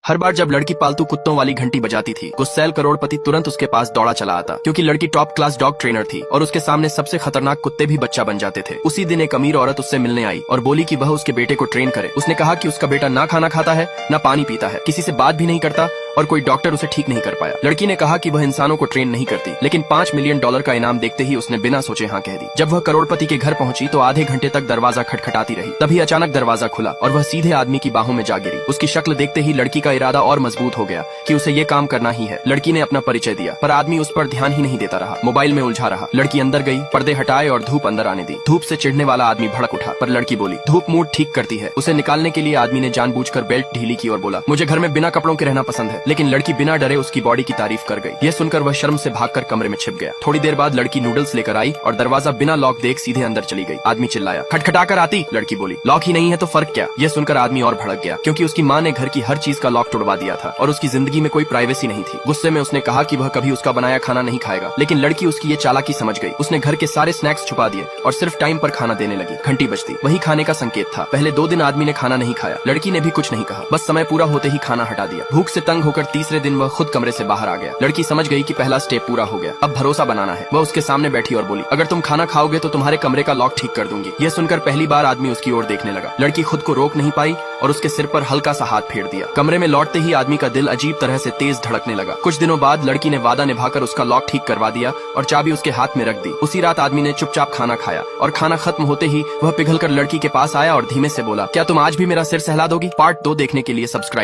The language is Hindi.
हर बार जब लड़की पालतू कुत्तों वाली घंटी बजाती थी, गुस्सैल करोड़पति तुरंत उसके पास दौड़ा चला आता, क्योंकि लड़की टॉप क्लास डॉग ट्रेनर थी और उसके सामने सबसे खतरनाक कुत्ते भी बच्चा बन जाते थे। उसी दिन एक अमीर औरत उससे मिलने आई और बोली कि वह उसके बेटे को ट्रेन करे। उसने कहा कि उसका बेटा ना खाना खाता है, ना पानी पीता है, किसी से बात भी नहीं करता और कोई डॉक्टर उसे ठीक नहीं कर पाया। लड़की ने कहा कि वह इंसानों को ट्रेन नहीं करती, लेकिन $5 मिलियन का इनाम देखते ही उसने बिना सोचे हाँ कह दी। जब वह करोड़पति के घर पहुंची तो आधे घंटे तक दरवाजा खटखटाती रही। तभी अचानक दरवाजा खुला और वह सीधे आदमी की बाहों में जा गिरी। उसकी शक्ल देखते ही लड़की का इरादा और मजबूत हो गया कि उसे ये काम करना ही है। लड़की ने अपना परिचय दिया, पर आदमी उस पर ध्यान ही नहीं देता रहा, मोबाइल में उलझा रहा। लड़की अंदर गई, पर्दे हटाए और धूप अंदर आने दी। धूप से चिढ़ने वाला आदमी भड़क उठा, पर लड़की बोली धूप मूड ठीक करती है। उसे निकालने के लिए आदमी ने जानबूझकर बेल्ट ढीली की और बोला मुझे घर में बिना कपड़ों के रहना पसंद है। लेकिन लड़की बिना डरे उसकी बॉडी की तारीफ कर गई। यह सुनकर वह शर्म से भागकर कमरे में छिप गया। थोड़ी देर बाद लड़की नूडल्स लेकर आई और दरवाजा बिना लॉक देख सीधे अंदर चली गई। आदमी चिल्लाया खटखटाकर आती। लड़की बोली लॉक ही नहीं है तो फर्क क्या। यह सुनकर आदमी और भड़क गया, क्योंकि उसकी माँ ने घर की हर चीज का लॉक तोड़वा दिया था और उसकी जिंदगी में कोई प्राइवेसी नहीं थी। गुस्से में उसने कहा कि वह कभी उसका बनाया खाना नहीं खाएगा, लेकिन लड़की उसकी ये चालाकी समझ गई। उसने घर के सारे स्नैक्स छुपा दिए और सिर्फ टाइम पर खाना देने लगी। घंटी बजती, वही खाने का संकेत था। पहले 2 दिन आदमी ने खाना नहीं खाया, लड़की ने भी कुछ नहीं कहा, बस समय पूरा होते ही खाना हटा दिया। भूख से तंग होकर तीसरे दिन वह खुद कमरे से बाहर आ गया। लड़की समझ गई कि पहला स्टेप पूरा हो गया, अब भरोसा बनाना है। वह उसके सामने बैठी और बोली अगर तुम खाना खाओगे तो तुम्हारे कमरे का लॉक ठीक कर दूंगी। यह सुनकर पहली बार आदमी उसकी ओर देखने लगा। लड़की खुद को रोक नहीं पाई और उसके सिर पर हल्का सा हाथ फेर दिया। कमरे में लौटते ही आदमी का दिल अजीब तरह से तेज धड़कने लगा। कुछ दिनों बाद लड़की ने वादा निभाकर उसका लॉक ठीक करवा दिया और चाबी उसके हाथ में रख दी। उसी रात आदमी ने चुपचाप खाना खाया और खाना खत्म होते ही वह पिघलकर लड़की के पास आया और धीमे से बोला क्या तुम आज भी मेरा सिर सहला दोगी। पार्ट 2 देखने के लिए सब्सक्राइब